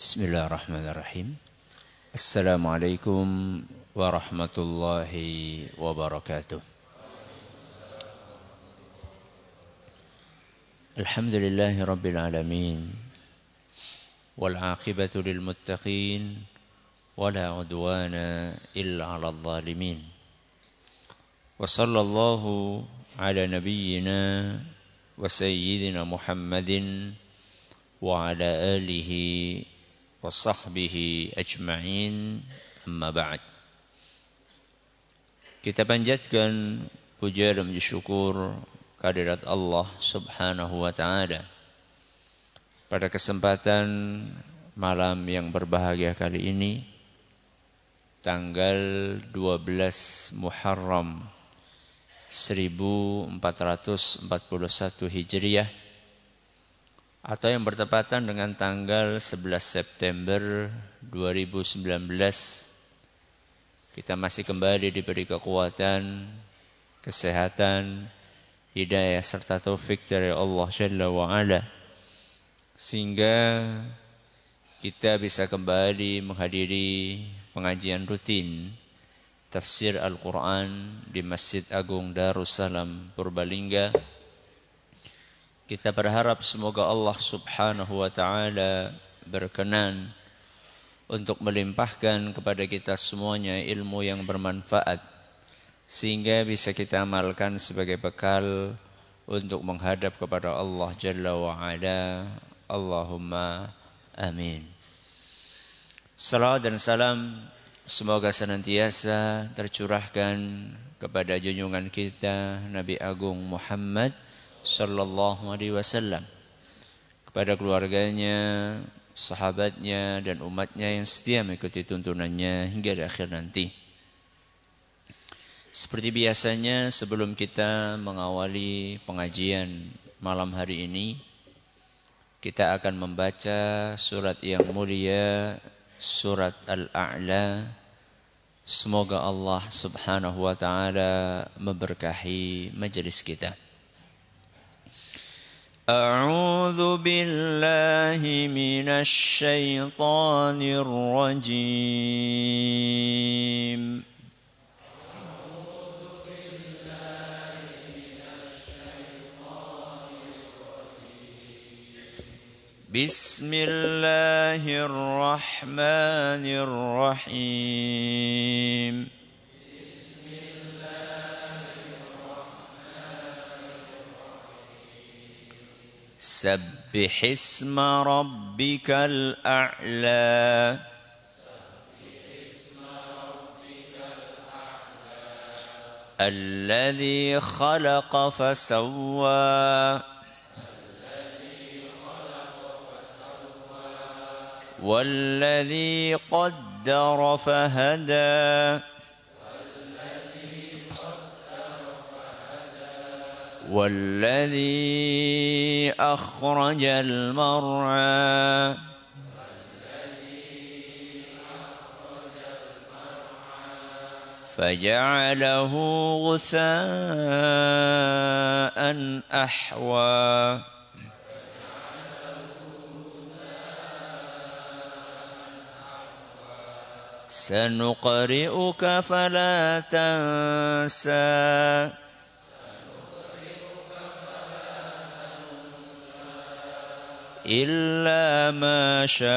Bismillahirrahmanirrahim. Assalamualaikum warahmatullahi wabarakatuh. Alhamdulillahi rabbil alamin. Wal aqibatu lil muttaqin. Wala udwana illa 'alal zalimin. Wa sallallahu ala nabiyyina wa sayyidina Muhammadin wa ala alihi wa sahbihi ajma'in, amma ba'd. Kita panjatkan puja dan puji syukur kehadirat Allah subhanahu wa ta'ala pada kesempatan malam yang berbahagia kali ini, tanggal 12 Muharram 1441 Hijriah, atau yang bertepatan dengan tanggal 11 September 2019, kita masih kembali diberi kekuatan, kesehatan, hidayah serta taufik dari Allah Jalla wa'ala, sehingga kita bisa kembali menghadiri pengajian rutin tafsir Al-Quran di Masjid Agung Darussalam Purbalingga. Kita berharap semoga Allah subhanahu wa ta'ala berkenan untuk melimpahkan kepada kita semuanya ilmu yang bermanfaat, sehingga bisa kita amalkan sebagai bekal untuk menghadap kepada Allah Jalla wa'ala. Allahumma amin. Salawat dan salam semoga senantiasa tercurahkan kepada junjungan kita Nabi Agung Muhammad sallallahu alaihi wasallam, kepada keluarganya, sahabatnya dan umatnya yang setia mengikuti tuntunannya hingga di akhir nanti. Seperti biasanya, sebelum kita mengawali pengajian malam hari ini, kita akan membaca surat yang mulia, surat Al-A'la. Semoga Allah subhanahu wa ta'ala memberkahi majelis kita. أعوذ بالله من الشيطان الرجيم بسم الله الرحمن الرحيم سبح اسم ربك الأعلى الذي خلق فسوى والذي قدر فهدى والذي أخرج المرعى فجعله غثاء أحوى سنقرئك فلا تنسى إلا ما شاء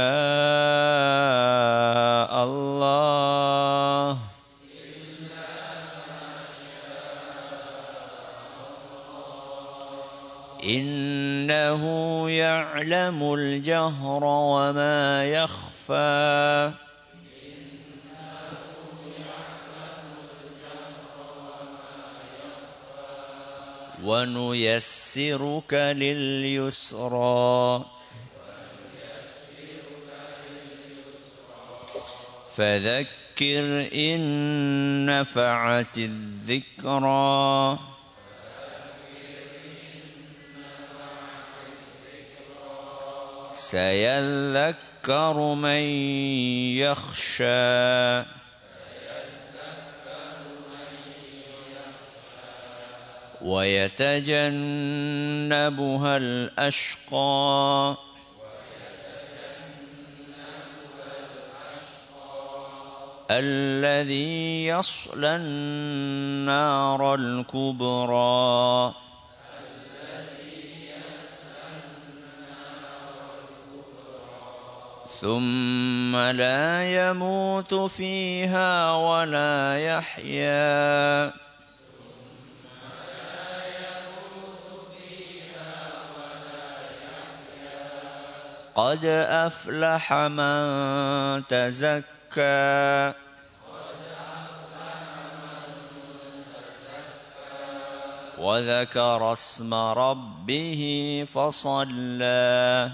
الله إنه يعلم الجهر وما يخفى ونيسرك لليسرى فذكر إن نفعت الذكرى سيذكر من يخشى ويتجنبها الأشقى الذي يصلى النار الكبرى ثم لا يموت فيها ولا يحيا قد أفلح من تزكى وذكر اسم ربه فصلى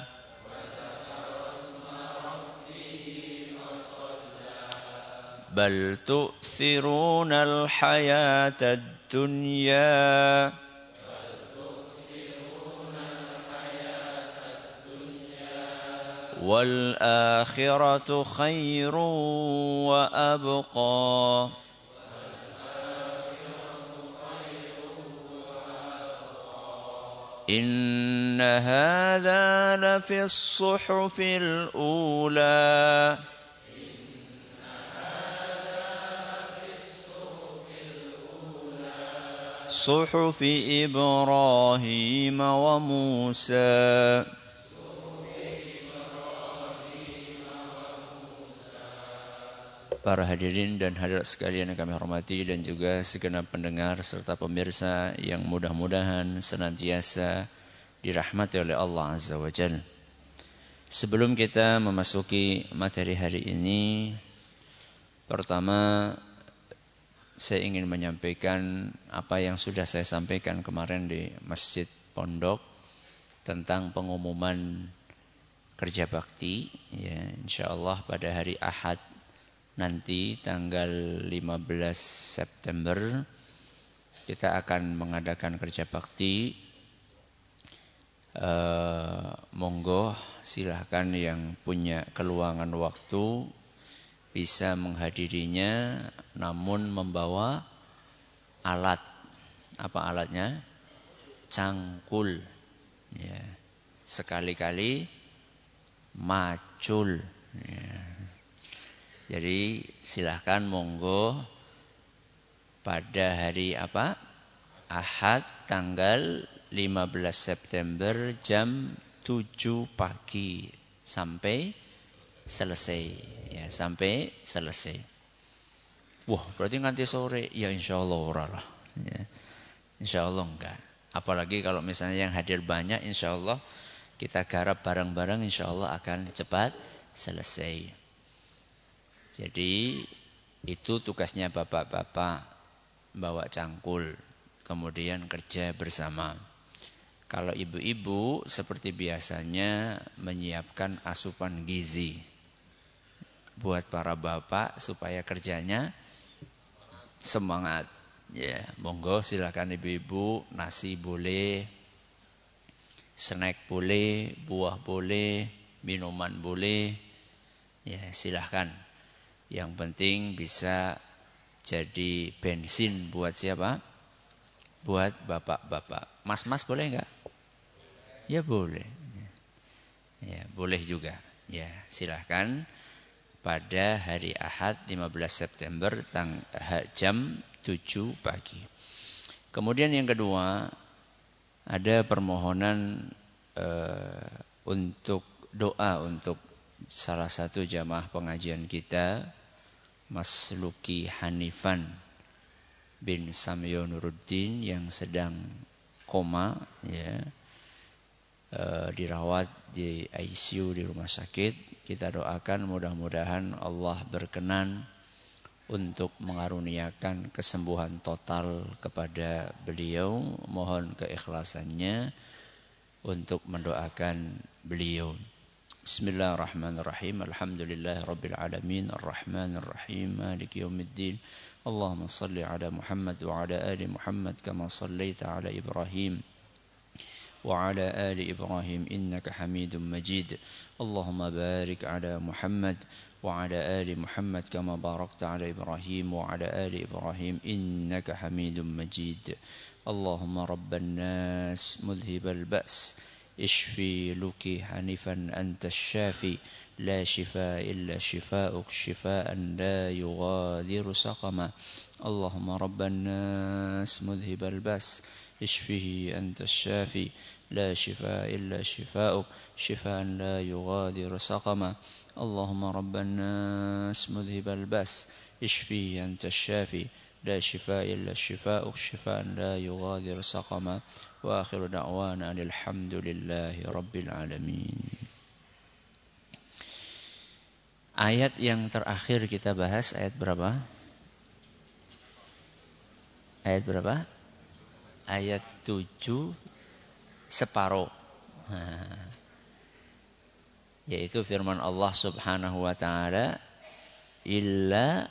بل تؤثرون الحياة الدنيا والآخرة خير وأبقى إن هذا لفي الصحف الأولى صحف إبراهيم وموسى. Para hadirin dan hadirat sekalian yang kami hormati dan juga segenap pendengar serta pemirsa yang mudah-mudahan senantiasa dirahmati oleh Allah Azza wa Jalla. Sebelum kita memasuki materi hari ini, pertama saya ingin menyampaikan apa yang sudah saya sampaikan kemarin di Masjid Pondok tentang pengumuman kerja bakti. Ya, insyaallah pada hari Ahad nanti tanggal 15 September kita akan mengadakan kerja bakti. Monggo silahkan yang punya keluangan waktu bisa menghadirinya, namun membawa alat. Apa alatnya? Cangkul. Ya. Sekali-kali macul. Ya. Jadi silahkan monggo pada hari apa? Ahad tanggal 15 September jam 7 pagi sampai selesai. Ya, sampai selesai. Wah, berarti nanti sore. Ya insyaallah ora lah. Ya. Insyaallah enggak. Apalagi kalau misalnya yang hadir banyak, insyaallah kita garap bareng-bareng, insyaallah akan cepat selesai. Jadi itu tugasnya bapak-bapak, bawa cangkul, kemudian kerja bersama. Kalau ibu-ibu seperti biasanya menyiapkan asupan gizi buat para bapak supaya kerjanya semangat. Ya, monggo silakan ibu-ibu, nasi boleh, snack boleh, buah boleh, minuman boleh. Ya, silahkan. Yang penting bisa jadi bensin buat siapa? Buat bapak-bapak. Mas-mas boleh enggak? Ya boleh. Ya, boleh juga. Ya, silahkan pada hari Ahad 15 September jam 7 pagi. Kemudian yang kedua, ada permohonan untuk doa untuk salah satu jamaah pengajian kita, Mas Luki Hanifan bin Samyo Nuruddin yang sedang koma, ya, dirawat di ICU di rumah sakit. Kita doakan mudah-mudahan Allah berkenan untuk mengaruniakan kesembuhan total kepada beliau. Mohon keikhlasannya untuk mendoakan beliau. Bismillahirrahmanirrahim. Alhamdulillahirabbil alamin, arrahmanir rahim, maliki yaumiddin. Allahumma shalli ala Muhammad wa ala ali Muhammad kama shallaita ala Ibrahim wa ala ali Ibrahim innaka Hamidum Majid. Allahumma barik ala Muhammad wa ala ali Muhammad kama barakta ala Ibrahim wa ala ali Ibrahim innaka Hamidum Majid. Allahumma rabban nas mudhibal ba's اشفي لك حنفا أنت الشافي لا شفاء إلا شفاؤك شفاء لا يغادر سقما اللهم رب الناس مذهب الباس اشفه أنت الشافي لا شفاء إلا شفاؤك شفاء لا يغادر سقما اللهم رب الناس مذهب الباس اشفه أنت الشافي لا شفاء إلا شفاؤك شفاء لا يغادر سقما وآخر دعوانا الحمد لله رب العالمين. Ayat yang terakhir kita bahas ayat berapa? Ayat berapa? Ayat 7 separuh. Yaitu firman Allah Subhanahu wa taala, illa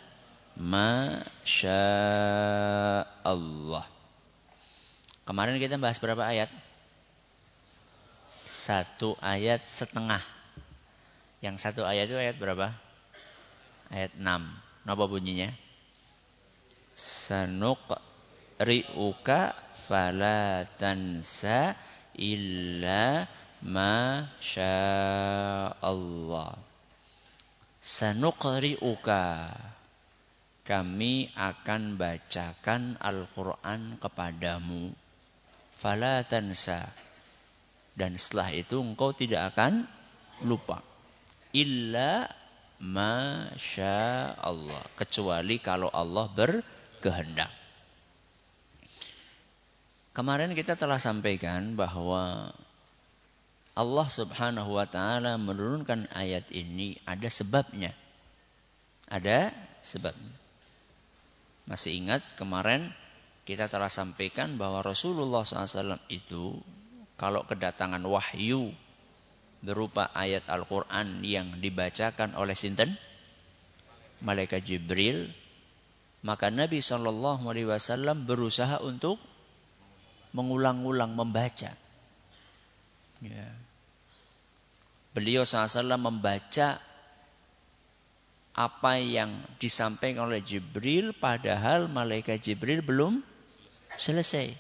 ma syaa Allah. Kemarin kita bahas berapa ayat? 1 ayat setengah. Yang 1 ayat itu ayat berapa? Ayat 6. Napa bunyinya? Sanuqri'uka fala tansa illa ma syaa Allah. Sanuqri'uka, kami akan bacakan Al-Quran kepadamu. Fala tansa, dan setelah itu engkau tidak akan lupa. Illa ma syaa Allah, kecuali kalau Allah berkehendak. Kemarin kita telah sampaikan bahwa Allah Subhanahu wa taala menurunkan ayat ini ada sebabnya. Ada sebabnya. Masih ingat kemarin kita telah sampaikan bahwa Rasulullah SAW itu kalau kedatangan wahyu berupa ayat Al-Quran yang dibacakan oleh sinten? Malaikat Jibril. Maka Nabi SAW berusaha untuk mengulang-ulang membaca. Ya. Beliau SAW membaca apa yang disampaikan oleh Jibril padahal malaikat Jibril belum selesai.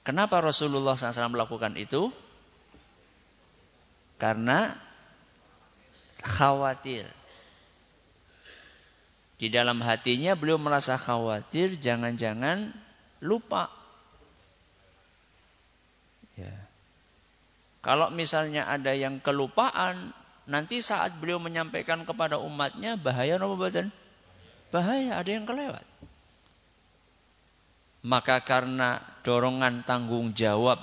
Kenapa Rasulullah SAW melakukan itu? Karena khawatir. Di dalam hatinya beliau merasa khawatir jangan-jangan lupa. Ya. Kalau misalnya ada yang kelupaan, nanti saat beliau menyampaikan kepada umatnya, bahaya apa badan? Bahaya, ada yang kelewat. Maka karena dorongan tanggung jawab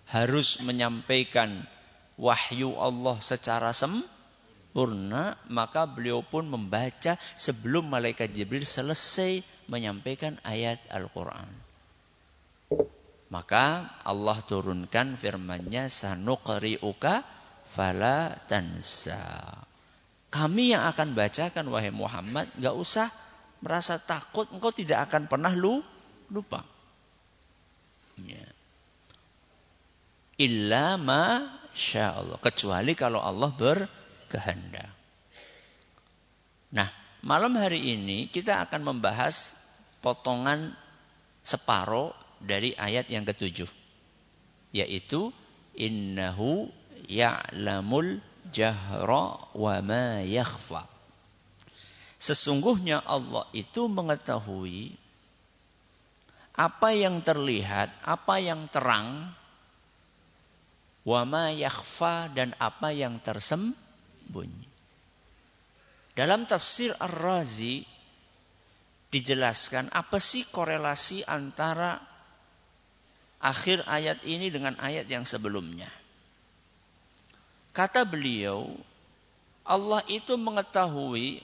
harus menyampaikan wahyu Allah secara sempurna, maka beliau pun membaca sebelum malaikat Jibril selesai menyampaikan ayat Al-Quran. Maka Allah turunkan firman-Nya, sanuqri'uka fala tansa. Kami yang akan bacakan wahai Muhammad, enggak usah merasa takut, engkau tidak akan pernah lupa. Ya. Illa ma syaa Allah, kecuali kalau Allah berkehendak. Nah, malam hari ini kita akan membahas potongan separuh dari ayat yang ke-7, yaitu innahu ya'lamul jahra wa ma yakhfa. Sesungguhnya Allah itu mengetahui apa yang terlihat, apa yang terang, wa ma yakhfa, dan apa yang tersembunyi. Dalam tafsir Ar-Razi dijelaskan apa sih korelasi antara akhir ayat ini dengan ayat yang sebelumnya. Kata beliau, Allah itu mengetahui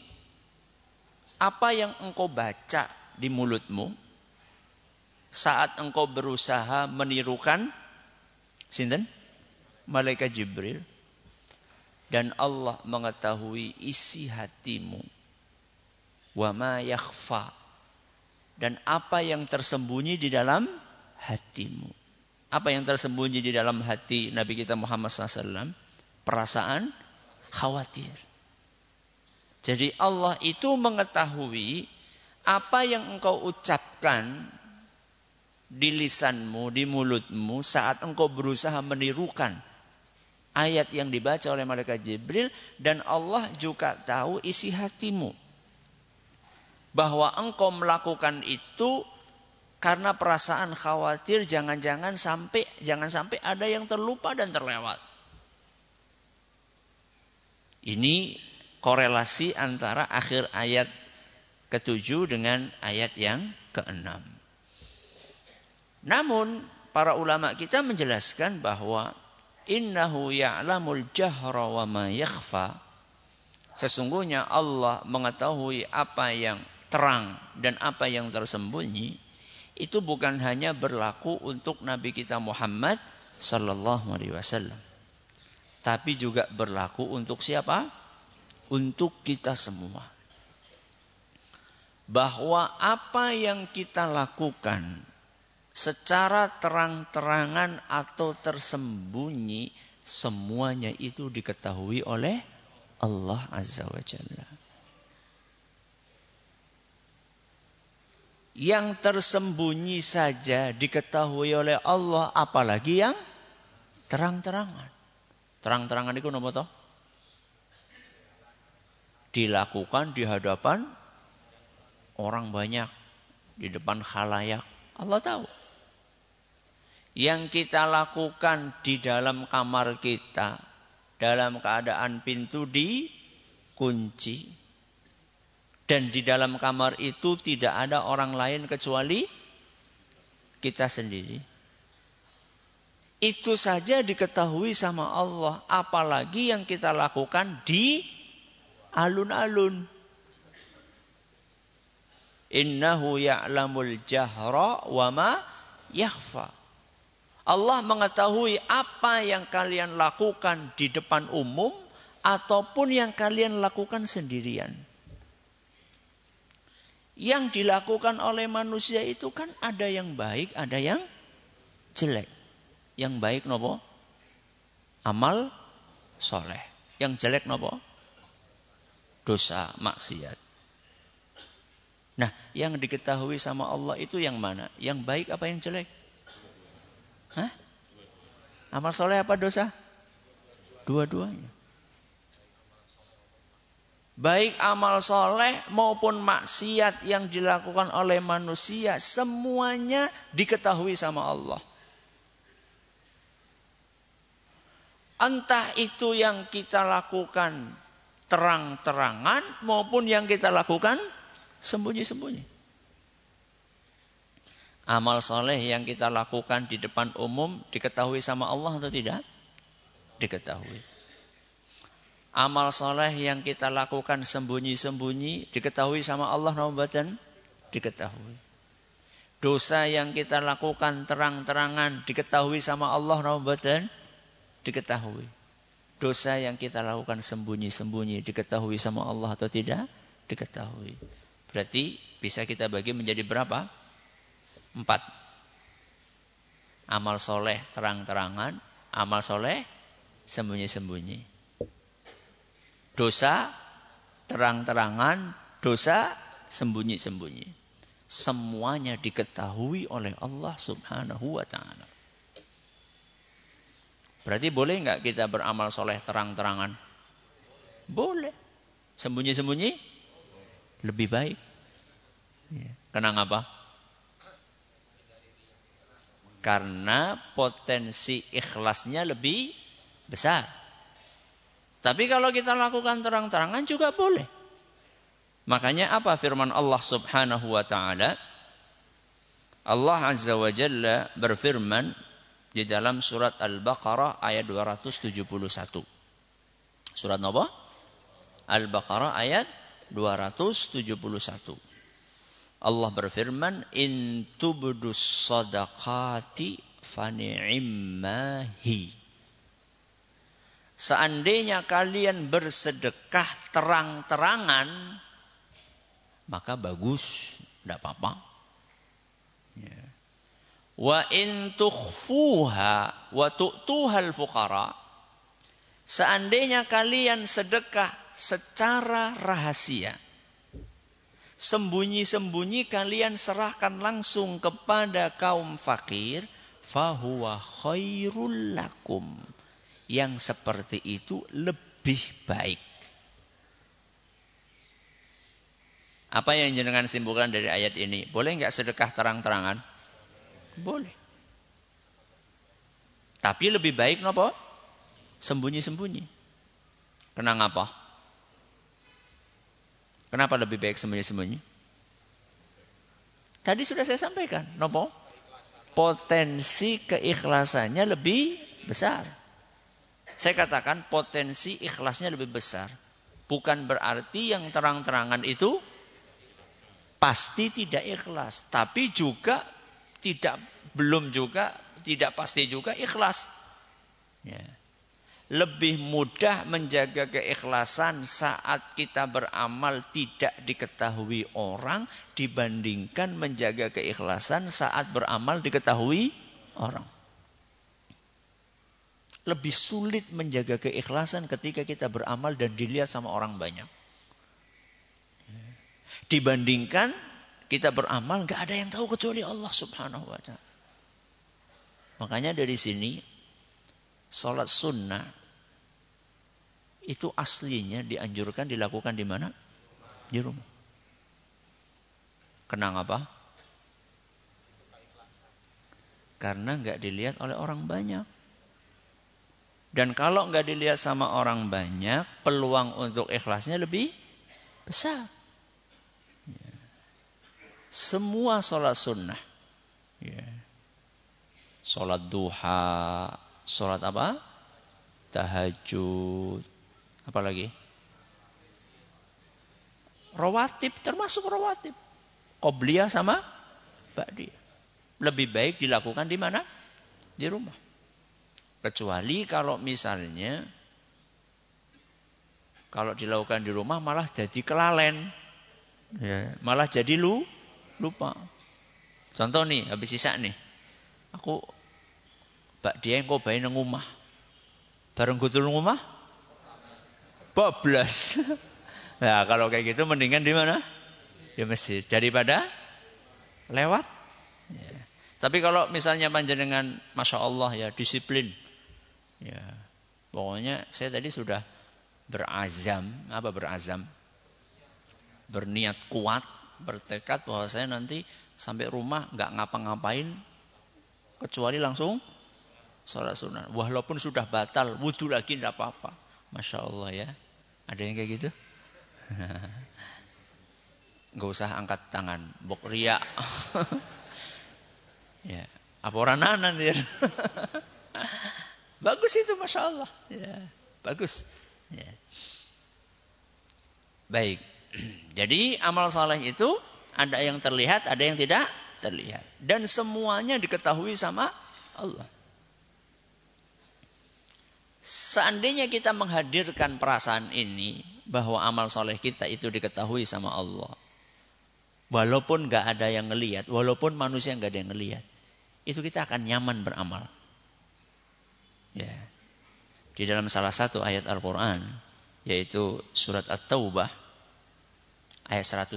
apa yang engkau baca di mulutmu saat engkau berusaha menirukan sinten? Malaikat Jibril. Dan Allah mengetahui isi hatimu. Wa ma yakhfa, dan apa yang tersembunyi di dalam hatimu. Apa yang tersembunyi di dalam hati Nabi kita Muhammad SAW? Perasaan khawatir. Jadi Allah itu mengetahui apa yang engkau ucapkan di lisanmu, di mulutmu saat engkau berusaha menirukan ayat yang dibaca oleh malaikat Jibril, dan Allah juga tahu isi hatimu. Bahwa engkau melakukan itu karena perasaan khawatir jangan sampai ada yang terlupa dan terlewat. Ini korelasi antara akhir ayat ke-7 dengan ayat yang ke-6. Namun para ulama kita menjelaskan bahwa innahu ya'lamul jahra wa ma yakhfa. Sesungguhnya Allah mengetahui apa yang terang dan apa yang tersembunyi. Itu bukan hanya berlaku untuk Nabi kita Muhammad sallallahu alaihi wasallam, tapi juga berlaku untuk siapa? Untuk kita semua. Bahwa apa yang kita lakukan secara terang-terangan atau tersembunyi, semuanya itu diketahui oleh Allah Azza wa Jalla. Yang tersembunyi saja diketahui oleh Allah, apalagi yang terang-terangan. Terang-terangan itu napa toh? Dilakukan di hadapan orang banyak, di depan khalayak. Allah tahu. Yang kita lakukan di dalam kamar kita, dalam keadaan pintu dikunci, dan di dalam kamar itu tidak ada orang lain kecuali kita sendiri. Itu saja diketahui sama Allah, apalagi yang kita lakukan di alun-alun. Innahu ya'lamul jahra wa ma yakhfa. Allah mengetahui apa yang kalian lakukan di depan umum ataupun yang kalian lakukan sendirian. Yang dilakukan oleh manusia itu kan ada yang baik, ada yang jelek. Yang baik nopo? Amal soleh. Yang jelek nopo? Dosa, maksiat. Nah, yang diketahui sama Allah itu yang mana? Yang baik apa yang jelek? Hah? Amal soleh apa dosa? Dua-duanya. Baik amal soleh maupun maksiat yang dilakukan oleh manusia, semuanya diketahui sama Allah. Entah itu yang kita lakukan terang-terangan maupun yang kita lakukan sembunyi-sembunyi. Amal soleh yang kita lakukan di depan umum diketahui sama Allah atau tidak? Diketahui. Amal soleh yang kita lakukan sembunyi-sembunyi diketahui sama Allah naubatan? Diketahui. Dosa yang kita lakukan terang-terangan diketahui sama Allah naubatan? Diketahui. Dosa yang kita lakukan sembunyi-sembunyi diketahui sama Allah atau tidak? Diketahui. Berarti bisa kita bagi menjadi berapa? 4. Amal soleh terang-terangan, amal soleh sembunyi-sembunyi. Dosa terang-terangan, dosa sembunyi-sembunyi. Semuanya diketahui oleh Allah Subhanahu wa ta'ala. Berarti boleh enggak kita beramal soleh terang-terangan? Boleh. Sembunyi-sembunyi? Lebih baik. Kenapa? Karena potensi ikhlasnya lebih besar. Tapi kalau kita lakukan terang-terangan juga boleh. Makanya apa firman Allah Subhanahu wa ta'ala? Allah Azza wa Jalla berfirman di dalam surat Al-Baqarah ayat 271. Surat apa? Al-Baqarah ayat 271. Allah berfirman, in tubdus sadaqati fani'immahi. Seandainya kalian bersedekah terang-terangan, maka bagus, tidak apa-apa. Ya. Wa in tukhfuha wa tu'tuhal fuqara. Seandainya kalian sedekah secara rahasia, sembunyi-sembunyi kalian serahkan langsung kepada kaum fakir, fahuwa khairul lakum. Yang seperti itu lebih baik. Apa yang jenengan simpulkan dari ayat ini? Boleh enggak sedekah terang-terangan? Boleh. Tapi lebih baik napa? Sembunyi-sembunyi. Kenapa? Kenapa lebih baik sembunyi-sembunyi? Tadi sudah saya sampaikan. Napa? Potensi keikhlasannya lebih besar. Saya katakan potensi ikhlasnya lebih besar. Bukan berarti yang terang-terangan itu pasti tidak ikhlas. Tapi juga tidak pasti juga ikhlas. Ya. Lebih mudah menjaga keikhlasan saat kita beramal tidak diketahui orang dibandingkan menjaga keikhlasan saat beramal diketahui orang. Lebih sulit menjaga keikhlasan ketika kita beramal dan dilihat sama orang banyak. Dibandingkan kita beramal gak ada yang tahu kecuali Allah Subhanahu wa ta'ala. Makanya dari sini salat sunnah itu aslinya dianjurkan dilakukan di mana? Di rumah. Kenapa? Karena nggak dilihat oleh orang banyak. Dan kalau nggak dilihat sama orang banyak, peluang untuk ikhlasnya lebih besar. Semua sholat sunnah. Sholat duha, sholat apa? Tahajud. Apalagi? Rawatib, termasuk rawatib. Qobliyah sama ba'diyah. Lebih baik dilakukan di mana? Di rumah. Kecuali kalau misalnya kalau dilakukan di rumah malah jadi kelalen. Ya, malah jadi lupa. Contoh nih, habis isya nih. Aku ba'diyah engko bae nang omah. Bareng gutul nang omah? Bablas. Nah, kalau kayak gitu mendingan di mana? Di masjid daripada lewat. Ya. Tapi kalau misalnya panjenengan Masya Allah ya disiplin. Ya. Pokoknya saya tadi sudah berazam. Apa berazam? Berniat kuat, bertekad bahwa saya nanti sampai rumah nggak ngapa-ngapain kecuali langsung sholat sunnah. Walaupun sudah batal, wudhu lagi tidak apa-apa. Masya Allah ya. Ada yang kayak gitu? Nggak usah angkat tangan, bok riak. Ya, apa orang nanti? Bagus itu, Masya Allah. Ya, bagus. Ya. Baik. Jadi amal saleh itu ada yang terlihat, ada yang tidak terlihat. Dan semuanya diketahui sama Allah. Seandainya kita menghadirkan perasaan ini, bahwa amal soleh kita itu diketahui sama Allah. Walaupun gak ada yang ngelihat, walaupun manusia gak ada yang ngelihat, itu kita akan nyaman beramal. Ya. Di dalam salah satu ayat Al-Quran, yaitu surat At-Taubah, ayat 105.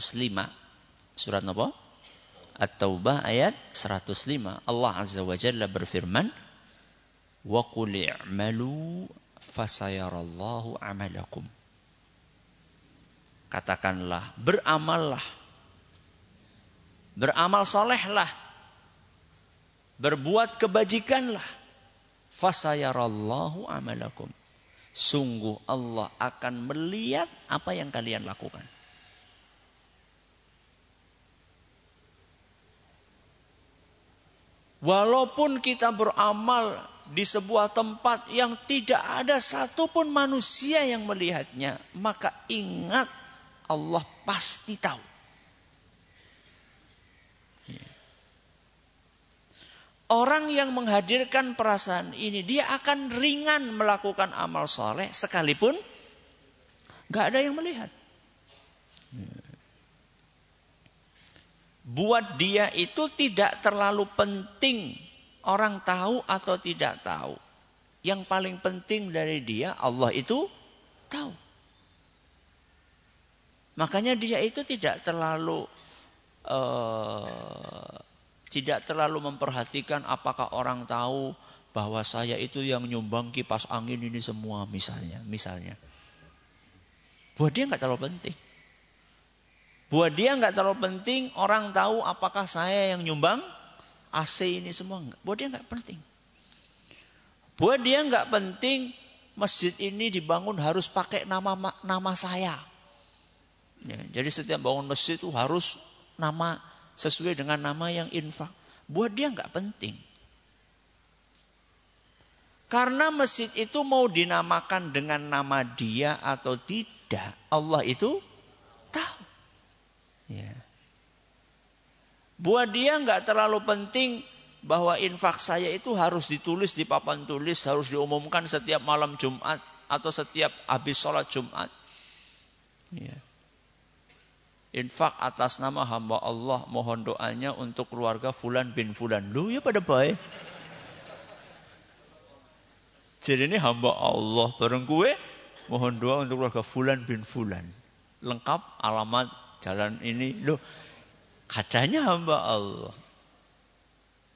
Surat apa? At-Taubah ayat 105. Allah Azza wa Jalla berfirman, wa qul i'malu fasayarallahu amalakum. Katakanlah, beramallah. Beramal solehlah. Berbuat kebajikanlah. Fasayarallahu amalakum. Sungguh Allah akan melihat apa yang kalian lakukan. Walaupun kita beramal di sebuah tempat yang tidak ada satupun manusia yang melihatnya, maka ingat Allah pasti tahu. Orang yang menghadirkan perasaan ini, dia akan ringan melakukan amal soleh sekalipun gak ada yang melihat. Buat dia itu tidak terlalu penting orang tahu atau tidak tahu. Yang paling penting dari dia, Allah itu tahu. Makanya dia itu tidak terlalu memperhatikan apakah orang tahu bahwa saya itu yang nyumbang kipas angin ini semua misalnya. Buat dia nggak terlalu penting. Buat dia nggak terlalu penting orang tahu apakah saya yang nyumbang AC ini semua. Buat dia nggak penting. Buat dia nggak penting masjid ini dibangun harus pakai nama saya. Ya, jadi setiap bangun masjid itu harus nama sesuai dengan nama yang infak. Buat dia nggak penting. Karena masjid itu mau dinamakan dengan nama dia atau tidak, Allah itu tahu. Ya. Buat dia nggak terlalu penting bahwa infak saya itu harus ditulis di papan tulis, harus diumumkan setiap malam Jumat atau setiap habis sholat Jumat. Ya. Infak atas nama hamba Allah, mohon doanya untuk keluarga Fulan bin Fulan. Loh ya pada baik. Jadi ini hamba Allah bareng gue, mohon doa untuk keluarga Fulan bin Fulan. Lengkap alamat jalan ini. Loh, katanya hamba Allah.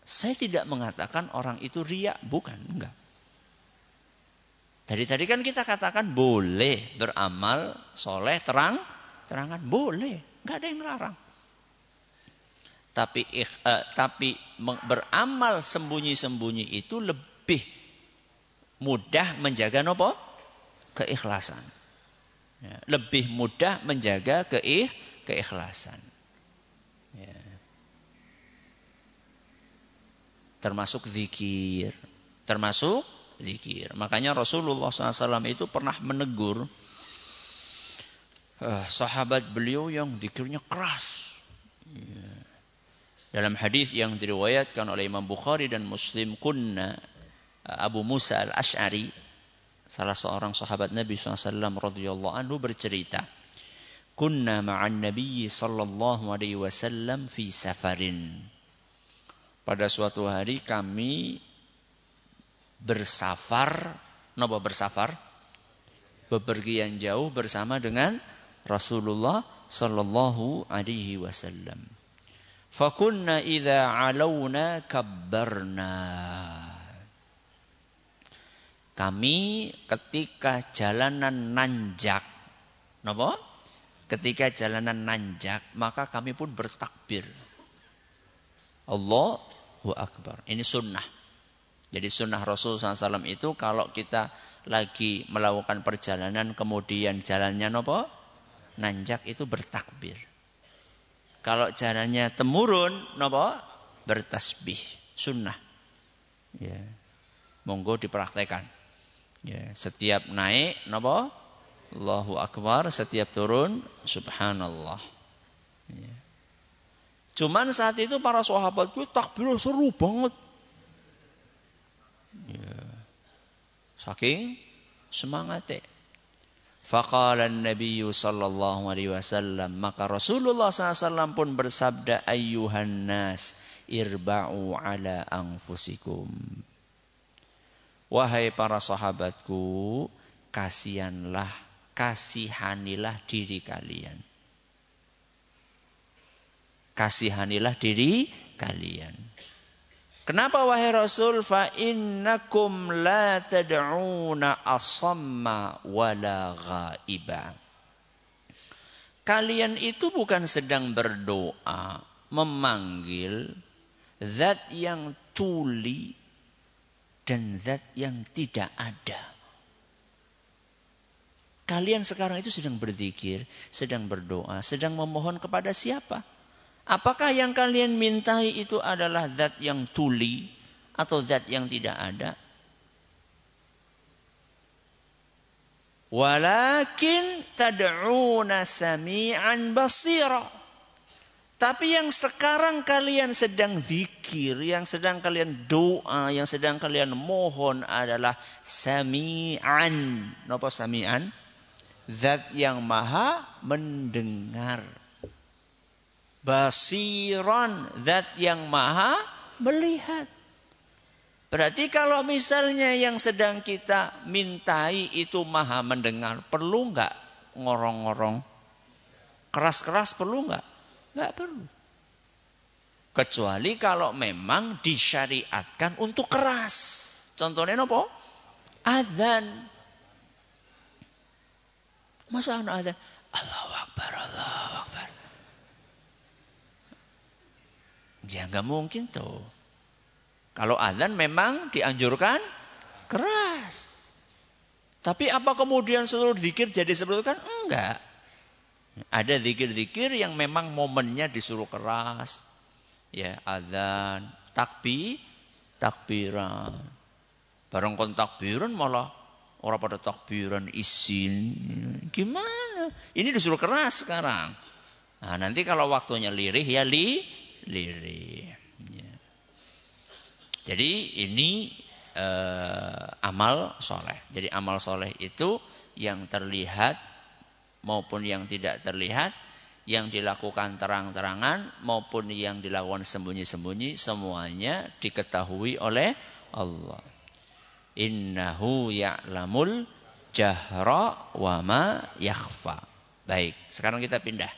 Saya tidak mengatakan orang itu riya, bukan, enggak. Tadi kan kita katakan boleh beramal soleh terangan, boleh, enggak ada yang melarang. Tapi beramal sembunyi-sembunyi itu lebih mudah menjaga nopo? Keikhlasan. Ya, lebih mudah menjaga keikhlasan. Ya. Termasuk zikir. Makanya Rasulullah SAW itu pernah menegur sahabat beliau yang zikirnya keras. Ya. Dalam hadis yang diriwayatkan oleh Imam Bukhari dan Muslim, kunna Abu Musa al-Ash'ari, salah seorang sahabat Nabi SAW radhiyallahu anhu bercerita, kunna ma'an Nabi sallallahu alaihi wasallam fi safarin. Pada suatu hari kami bersafar, bepergian jauh bersama dengan Rasulullah sallallahu alaihi wasallam. Fakunna idza alawna kabbarna. Kami ketika jalanan nanjak, ketika jalanan nanjak, maka kami pun bertakbir. Allahu Akbar. Ini sunnah. Jadi sunnah Rasul SAW itu kalau kita lagi melakukan perjalanan kemudian jalannya nanjak itu bertakbir. Kalau jalannya temurun, bertasbih. Sunnah. Ya. Monggo dipraktekan. Ya, setiap naik Allahu Akbar, setiap turun subhanallah. Ya. Cuman saat itu para sahabat itu takbir seru banget. Ya. Saking semangatnya. Faqala an-nabiy sallallahu alaihi wasallam, maka Rasulullah SAW pun bersabda, ayyuhan nas irba'u ala anfusikum. Wahai para sahabatku, kasihanilah diri kalian. Kasihanilah diri kalian. Kenapa wahai Rasul? Fa innakum la tad'una asamma wala ghaiba. Kalian itu bukan sedang berdoa memanggil zat yang tuli dan zat yang tidak ada. Kalian sekarang itu sedang berzikir, sedang berdoa, sedang memohon kepada siapa? Apakah yang kalian mintai itu adalah zat yang tuli atau zat yang tidak ada? Walakin tad'una sami'an basira. Tapi yang sekarang kalian sedang zikir, yang sedang kalian doa, yang sedang kalian mohon adalah sami'an. Napa sami'an? Zat yang maha mendengar. Basiran, zat yang maha melihat. Berarti kalau misalnya yang sedang kita mintai itu maha mendengar, perlu enggak ngorong-ngorong? Keras-keras perlu enggak? Enggak perlu. Kecuali kalau memang disyariatkan untuk keras. Contohnya apa? Azan. Masa anak azan? Allahu Akbar, Allahu Akbar. Ya enggak mungkin tuh. Kalau azan memang dianjurkan keras. Tapi apa kemudian seluruh zikir jadi seperti itu kan? Enggak. Ada zikir-zikir yang memang momennya disuruh keras. Ya, azan, takbiran. Bareng kon takbiran malah orang pada takbiran isin. Gimana? Ini disuruh keras sekarang. Nah, nanti kalau waktunya lirih ya lirih. Ya. Jadi ini amal soleh. Jadi amal soleh itu yang terlihat maupun yang tidak terlihat, yang dilakukan terang-terangan maupun yang dilakukan sembunyi-sembunyi, semuanya diketahui oleh Allah. Innahu ya'lamul jahra wa ma yakhfa. Baik, sekarang kita pindah.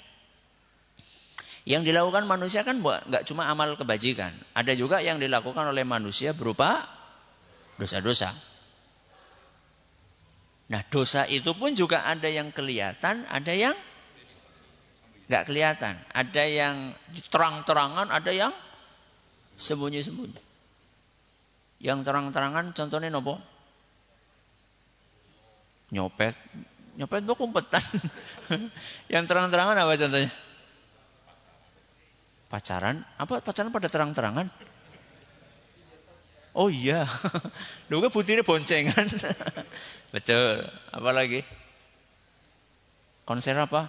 Yang dilakukan manusia kan enggak cuma amal kebajikan, ada juga yang dilakukan oleh manusia berupa dosa-dosa. Nah, dosa itu pun juga ada yang kelihatan, ada yang enggak kelihatan. Ada yang terang-terangan, ada yang sembunyi-sembunyi. Yang terang-terangan contohnya apa? Nyopet itu kumpetan. Yang terang-terangan apa contohnya? Pacaran? Apa pacaran pada terang-terangan? Oh iya. Dulu putihnya boncengan. Betul. Apa lagi? Konser apa?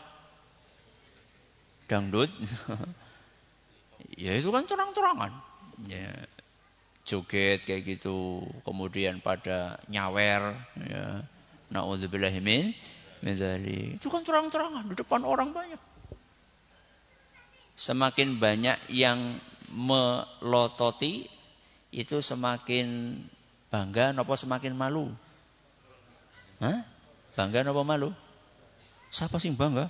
Dangdut. Ya itu kan terang-terangan. Ya. Joget kayak gitu. Kemudian pada nyawer. Ya. Na'udzubillahi min dzalik. Itu kan terang-terangan di depan orang banyak. Semakin banyak yang melototi, itu semakin bangga apa semakin malu? Hah? Bangga apa malu? Siapa sih bangga?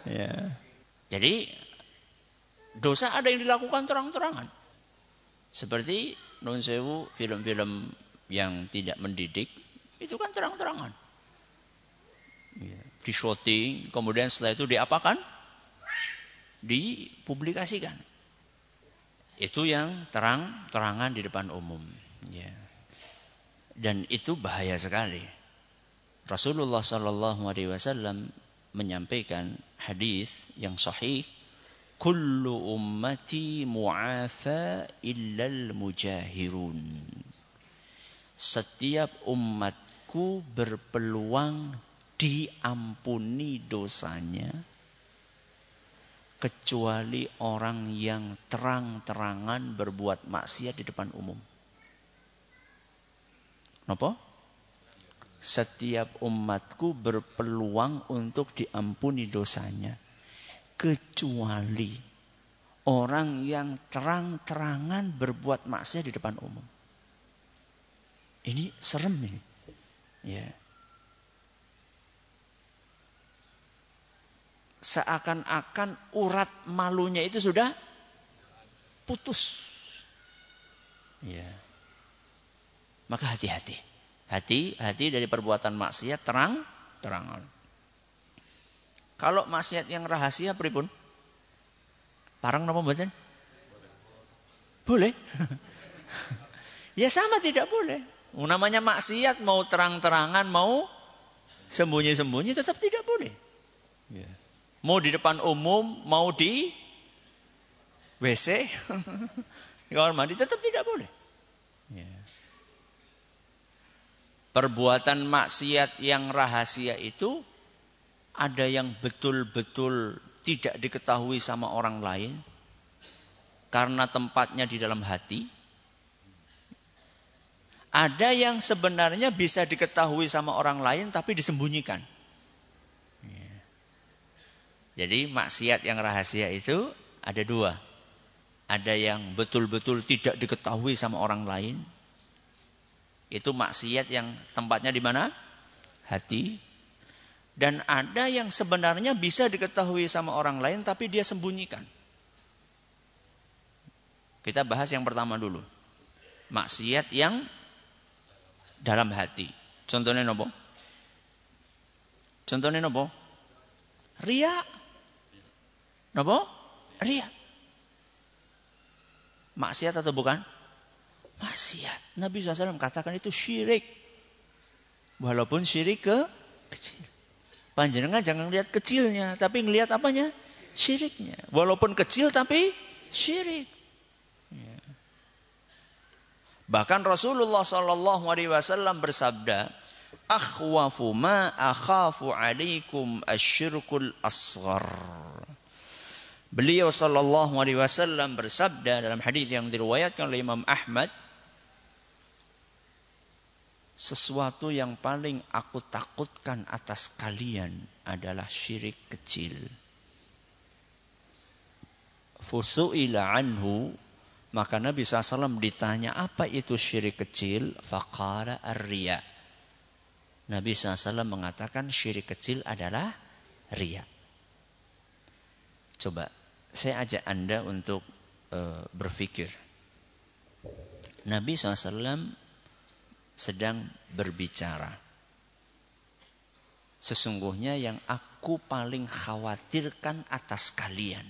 Ya. Jadi dosa ada yang dilakukan terang-terangan. Seperti nun sewu film-film yang tidak mendidik, itu kan terang-terangan. Ya. Di syuting, kemudian setelah itu diapakan? Dipublikasikan. Itu yang terang-terangan di depan umum. Ya. Dan itu bahaya sekali. Rasulullah SAW menyampaikan hadis yang sahih, kullu ummati mu'afa illal mujahirun. Setiap umatku berpeluang diampuni dosanya, kecuali orang yang terang-terangan berbuat maksiat di depan umum. Kenapa? Setiap umatku berpeluang untuk diampuni dosanya, kecuali orang yang terang-terangan berbuat maksiat di depan umum. Ini serem ini. Ya. Seakan-akan urat malunya itu sudah putus. Ya. Maka hati-hati. Hati-hati dari perbuatan maksiat terang-terangan. Kalau maksiat yang rahasia pripun? Parang napa mboten? Boleh. Ya sama tidak boleh. Namanya maksiat mau terang-terangan mau sembunyi-sembunyi tetap tidak boleh. Ya. Mau di depan umum, mau di WC, di kamar mandi tetap tidak boleh. Ya. Perbuatan maksiat yang rahasia itu ada yang betul-betul tidak diketahui sama orang lain karena tempatnya di dalam hati. Ada yang sebenarnya bisa diketahui sama orang lain tapi disembunyikan. Jadi maksiat yang rahasia itu ada dua. Ada yang betul-betul tidak diketahui sama orang lain. Itu maksiat yang tempatnya di mana? Hati. Dan ada yang sebenarnya bisa diketahui sama orang lain tapi dia sembunyikan. Kita bahas yang pertama dulu. Maksiat yang dalam hati. Contohnya nopo? Contohnya nopo? Ria. Nopo? Ria. Maksiat atau bukan? Maksiat. Nabi SAW katakan itu syirik. Walaupun syirik kecil. Panjenengan jangan lihat kecilnya, tapi ngelihat apanya? Syiriknya. Walaupun kecil tapi syirik. Ya. Bahkan Rasulullah SAW bersabda, "Akhwafu ma akhafu alaikum asyirkul asghar." Beliau SAW bersabda dalam hadis yang diriwayatkan oleh Imam Ahmad, sesuatu yang paling aku takutkan atas kalian adalah syirik kecil. Fusu'ila anhu, maka Nabi SAW ditanya apa itu syirik kecil, faqala ar-riya. Nabi SAW mengatakan syirik kecil adalah riya. Coba saya ajak Anda untuk berpikir. Nabi SAW sedang berbicara. Sesungguhnya yang aku paling khawatirkan atas kalian.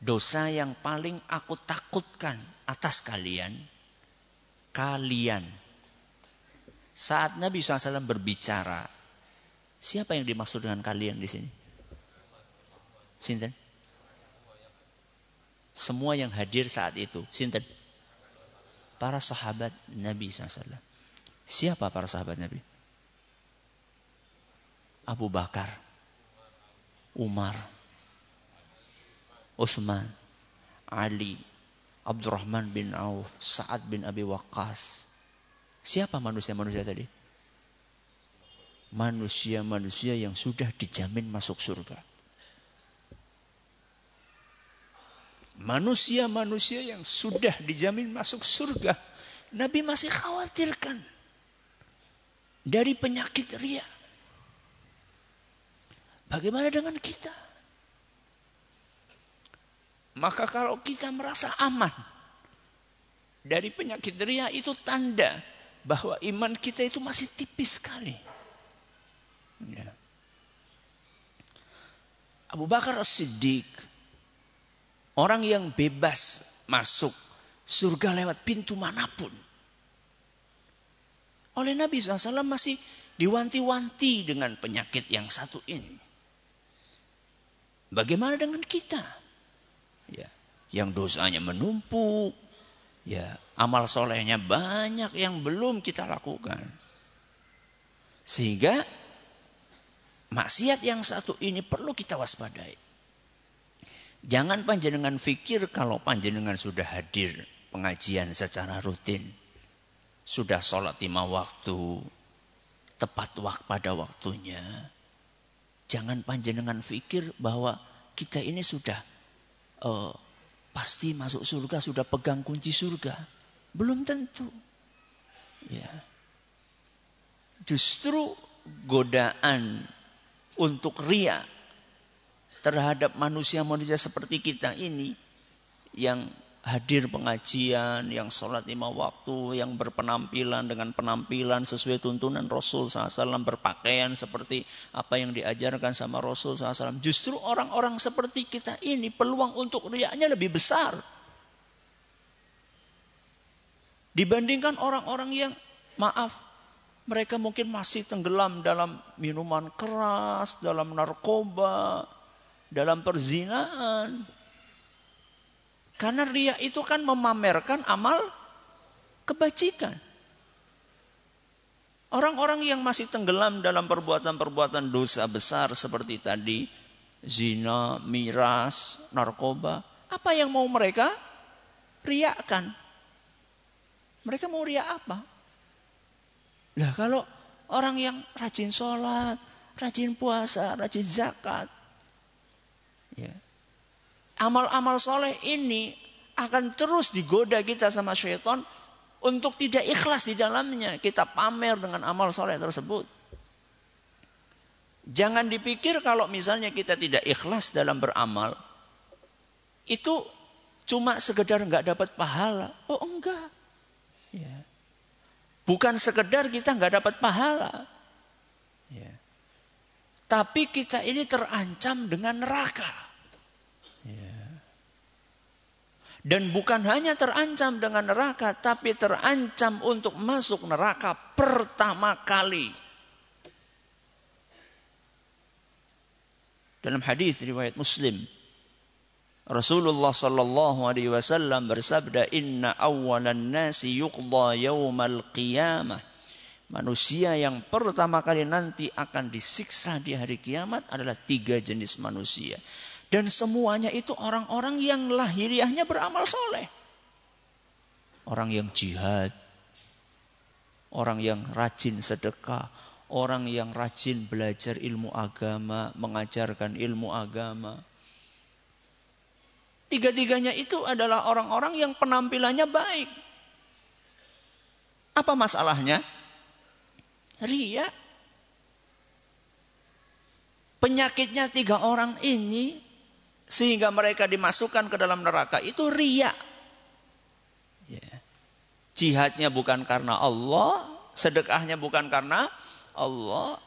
Dosa yang paling aku takutkan atas kalian. Kalian. Saat Nabi SAW berbicara, siapa yang dimaksud dengan kalian di sini? Sinten? Semua yang hadir saat itu. Sinten? Para sahabat Nabi SAW. Siapa para sahabat Nabi? Abu Bakar, Umar, Utsman, Ali, Abdurrahman bin Auf, Sa'ad bin Abi Waqqas. Siapa manusia-manusia tadi? Manusia-manusia yang sudah dijamin masuk surga. Manusia-manusia yang sudah dijamin masuk surga. Nabi masih khawatirkan dari penyakit riya. Bagaimana dengan kita? Maka kalau kita merasa aman dari penyakit riya, itu tanda bahwa iman kita itu masih tipis sekali. Ya. Abu Bakar As-Siddiq, orang yang bebas masuk surga lewat pintu manapun. Oleh Nabi SAW masih diwanti-wanti dengan penyakit yang satu ini. Bagaimana dengan kita? Ya, yang dosanya menumpuk, ya, amal solehnya banyak yang belum kita lakukan. Sehingga maksiat yang satu ini perlu kita waspadai. Jangan panjenengan fikir kalau panjenengan sudah hadir pengajian secara rutin. Sudah sholat 5 waktu. Tepat pada waktunya. Jangan panjenengan fikir bahwa kita ini sudah pasti masuk surga, sudah pegang kunci surga. Belum tentu. Ya. Justru godaan untuk riya terhadap manusia-manusia seperti kita ini yang hadir pengajian, yang sholat 5 waktu, yang berpenampilan dengan penampilan sesuai tuntunan Rasul SAW, berpakaian seperti apa yang diajarkan sama Rasul SAW. Justru orang-orang seperti kita ini peluang untuk riyanya lebih besar dibandingkan orang-orang yang, maaf, mereka mungkin masih tenggelam dalam minuman keras, dalam narkoba, dalam perzinaan. Karena riya itu kan memamerkan amal kebajikan. Orang-orang yang masih tenggelam dalam perbuatan-perbuatan dosa besar seperti tadi, zina, miras, narkoba, apa yang mau mereka riakan? Mereka mau riak apa? Lah kalau orang yang rajin sholat, rajin puasa, rajin zakat, ya, amal-amal soleh ini akan terus digoda kita sama syaitan untuk tidak ikhlas di dalamnya. Kita pamer dengan amal soleh tersebut. Jangan dipikir kalau misalnya kita tidak ikhlas dalam beramal, itu cuma sekedar nggak dapat pahala. Oh enggak. Ya. Bukan sekedar kita nggak dapat pahala. Ya. Tapi kita ini terancam dengan neraka. Ya. Dan bukan hanya terancam dengan neraka, tapi terancam untuk masuk neraka pertama kali. Dalam hadis riwayat Muslim, Rasulullah sallallahu alaihi wasallam bersabda, "Inna awwalan nasi yuqda yaumal qiyamah." Manusia yang pertama kali nanti akan disiksa di hari kiamat adalah 3 jenis manusia. Dan semuanya itu orang-orang yang lahiriahnya beramal soleh. Orang yang jihad, orang yang rajin sedekah, orang yang rajin belajar ilmu agama, mengajarkan ilmu agama. 3-tiganya itu adalah orang-orang yang penampilannya baik. Apa masalahnya? Riya. Penyakitnya 3 orang ini sehingga mereka dimasukkan ke dalam neraka itu riya. Ya. Jihadnya bukan karena Allah, sedekahnya bukan karena Allah,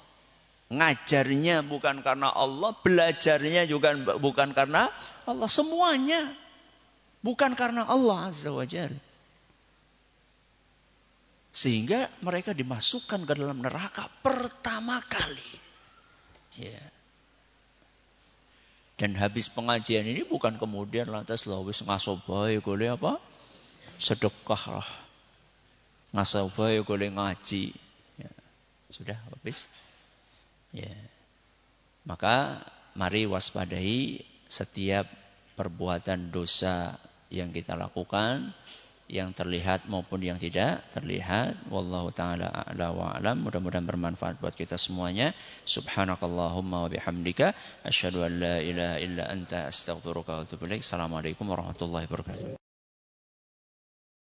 ngajarnya bukan karena Allah, belajarnya juga bukan karena Allah, semuanya bukan karena Allah Azza wa Jalla. Sehingga mereka dimasukkan ke dalam neraka pertama kali. Ya. Dan habis pengajian ini bukan kemudian lantas wis ngasobai golek apa? Sedekah lah. Ngasobai golek ngaji. Ya. Sudah habis. Ya. Maka mari waspadai setiap perbuatan dosa yang kita lakukan, yang terlihat maupun yang tidak terlihat. Wallahu ta'ala a'la wa a'lam. Mudah-mudahan bermanfaat buat kita semuanya. Subhanakallahumma wa bihamdika asyhadu an la ilaha illa anta astaghfiruka wa atubu ilaik. Assalamualaikum warahmatullahi wabarakatuh.